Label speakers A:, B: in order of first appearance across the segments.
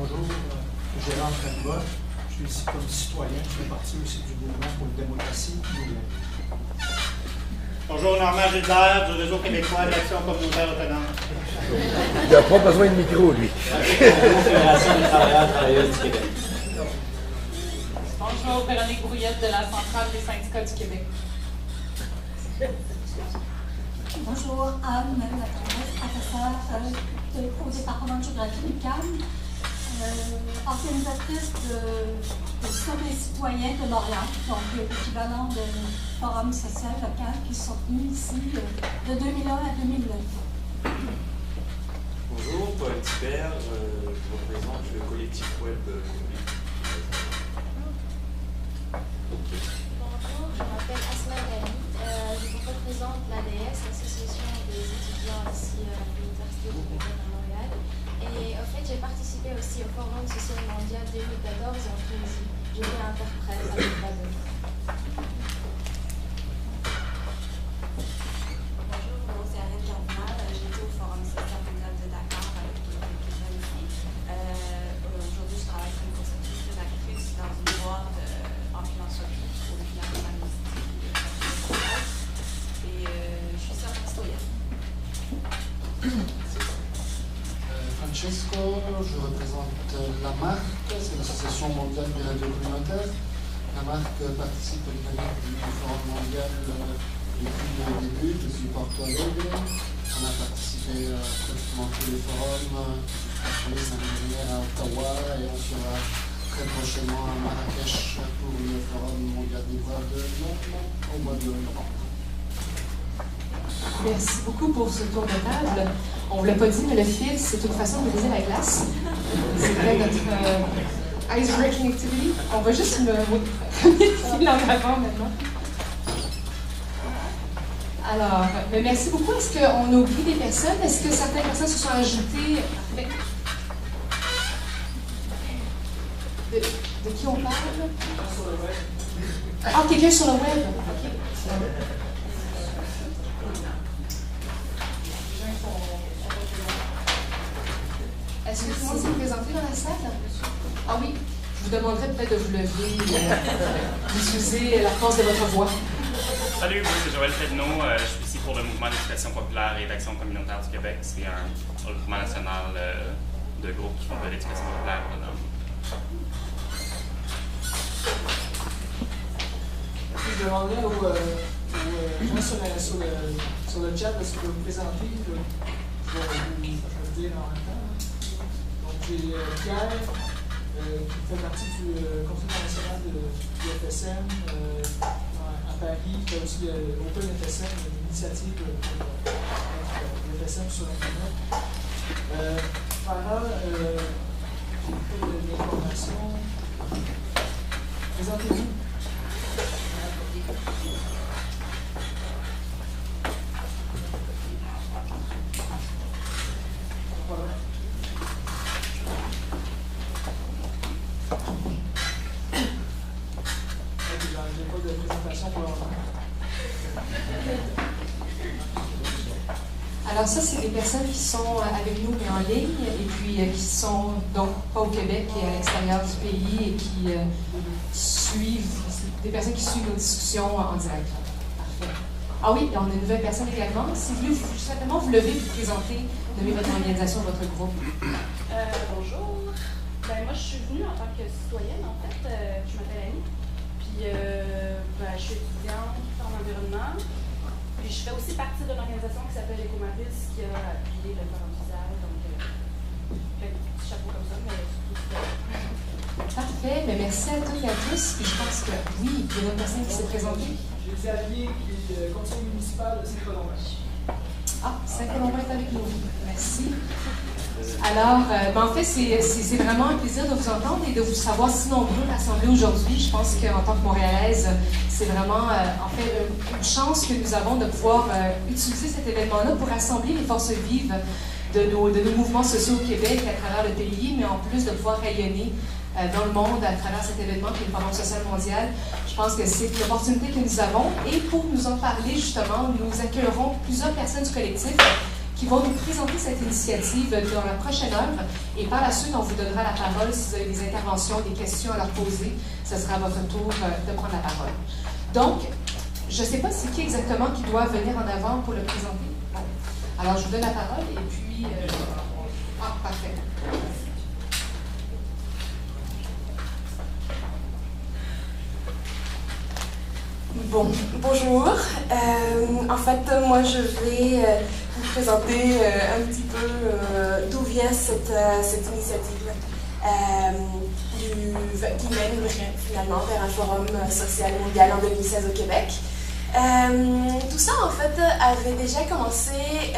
A: Bonjour, Gérard Calva. Je suis ici comme citoyen. Je fais partie aussi du mouvement pour la démocratie.
B: Bonjour, Normand Gilbert du Réseau québécois de l'Action communautaire autonome.
C: Il n'a pas besoin de micro, lui.
D: Fédération des travailleurs et travailleuses du Québec.
E: Bonjour, Véronique Brouillette de la Centrale des syndicats du Québec.
F: Bonjour, Anne, la professeure au département de géographie du CAM, organisatrice de sommet citoyen de Lorient, donc l'équivalent de forum social local qui sont tenus ici de 2001 à 2009.
G: Bonjour, Paul Thibert, je représente le collectif web.
H: Bonjour, je m'appelle Asma Ghani, je représente l'ADS, l'Association des étudiants ici à l'Université du Québec à Montréal. Et en fait, j'ai participé aussi au Forum social mondial 2014 en Tunisie. J'étais interprète à l'Equateur.
I: Bonjour, c'est Arlène Cardinal. J'étais au Forum social mondial de Dakar avec quelques amis ici. Aujourd'hui, je travaille comme conceptrice rédactrice dans une boîte en philanthropie pour le financement administratif et je suis certaine citoyenne.
J: Francesco, je représente la MARC, c'est l'Association mondiale des radios communautaires. La MARC participe au dynamique du Forum mondial depuis le début, depuis Porto Alegre. On a participé à pratiquement tous les forums, l'année dernière à Ottawa et on sera très prochainement à Marrakech pour le Forum mondial des droits de l'homme au mois de novembre.
K: Merci beaucoup pour ce tour de table. On ne vous l'a pas dit, mais le fil, c'est une façon de briser la glace. C'était notre ice-breaking activity. On va juste mettre le fil en avant maintenant. Alors, mais merci beaucoup. Est-ce qu'on a oublié des personnes? Est-ce que certaines personnes se sont ajoutées? De qui on parle?
A: Sur le web.
K: Ah, quelqu'un sur le web. Okay. Est-ce que tout le monde s'est présenté dans la salle? Ah oui, je vous demanderai peut-être de vous lever, d'utiliser la force de votre voix.
L: Salut, moi c'est Joël Fedneau, je suis ici pour le mouvement d'éducation populaire et d'action communautaire du Québec. C'est un mouvement national de groupes qui font de l'éducation populaire.
A: Je demanderais aux gens sur le chat de ce que vous présentez, je vais vous dire en même temps. Donc j'ai Pierre, qui fait partie du Conseil national du FSM à Paris, qui a aussi Open FSM, l'initiative de FSM sur Internet. Farah, j'ai fait de l'information. Présentez-vous.
K: Alors ça, c'est des personnes qui sont avec nous mais en ligne et puis qui sont donc pas au Québec et à l'extérieur du pays et qui suivent, des personnes qui suivent nos discussions en direct. Parfait. Ah oui, on a une nouvelle personne également. Si vous voulez simplement vous lever, vous présenter, nommer votre organisation, votre groupe.
M: Bonjour. Moi, je suis venue en tant que citoyenne, en fait. Je m'appelle Annie. Puis, je suis étudiante en environnement. Puis, je fais aussi partie d'une organisation qui s'appelle Ecomatis, qui a appuyé le forum social. Donc, un petit chapeau comme ça, mais surtout
K: Parfait. Mais merci à toutes et à tous. Puis, je pense que oui, il y a une autre personne qui s'est présentée.
A: J'ai Xavier, qui est conseiller municipal de Saint-Colombin.
K: Ah, Saint-Colombin est avec nous. Merci. Alors, en fait, c'est vraiment un plaisir de vous entendre et de vous savoir si nombreux rassemblés aujourd'hui. Je pense qu'en tant que Montréalaise, c'est vraiment en fait une chance que nous avons de pouvoir utiliser cet événement-là pour rassembler les forces vives de nos mouvements sociaux au Québec à travers le pays, mais en plus de pouvoir rayonner dans le monde à travers cet événement qui est le Forum social mondial. Je pense que c'est une opportunité que nous avons et pour nous en parler justement, nous accueillerons plusieurs personnes du collectif qui vont nous présenter cette initiative dans la prochaine heure. Et par la suite, on vous donnera la parole si vous avez des interventions, des questions à leur poser. Ce sera à votre tour de prendre la parole. Donc, je ne sais pas c'est qui exactement qui doit venir en avant pour le présenter. Bon. Alors, je vous donne la parole et puis... Ah, parfait.
N: Bonjour. En fait, moi, je vais vous présenter un petit peu d'où vient cette initiative qui mène finalement vers un forum social mondial en 2016 au Québec. Tout ça, en fait, avait déjà commencé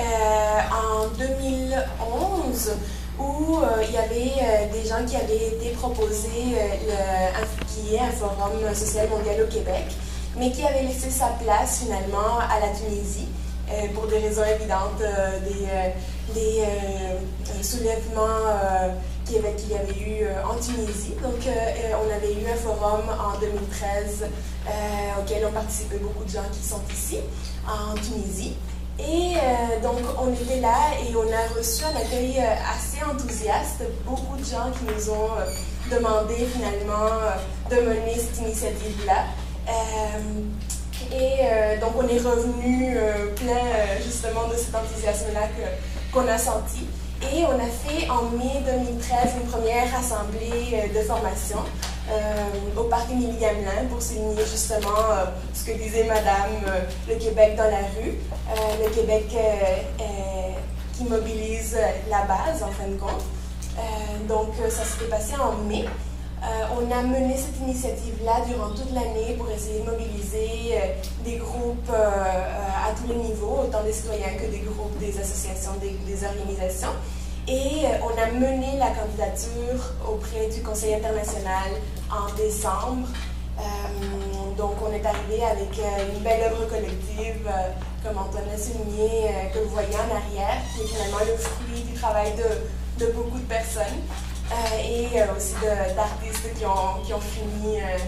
N: en 2011 où il y avait des gens qui avaient été proposés qu'il y ait un forum social mondial au Québec, mais qui avait laissé sa place finalement à la Tunisie pour des raisons évidentes, des soulèvements qu'il y avait eu en Tunisie. Donc on avait eu un forum en 2013 auquel ont participé beaucoup de gens qui sont ici en Tunisie. Et donc on était là et on a reçu un accueil assez enthousiaste, beaucoup de gens qui nous ont demandé finalement de mener cette initiative-là. Donc on est revenu plein justement de cet enthousiasme-là qu'on a senti. Et on a fait en mai 2013 une première assemblée de formation au parc Émilie Gamelin pour souligner justement ce que disait Madame, le Québec dans la rue, le Québec qui mobilise la base en fin de compte. Donc ça s'était passé en mai. On a mené cette initiative-là durant toute l'année pour essayer de mobiliser des groupes à tous les niveaux, autant des citoyens que des groupes, des associations, des organisations. Et on a mené la candidature auprès du Conseil international en décembre. Donc on est arrivé avec une belle œuvre collective, comme Antoine a souligné, que vous voyez en arrière, qui est finalement le fruit du travail de beaucoup de personnes. Et aussi d'artistes qui ont fini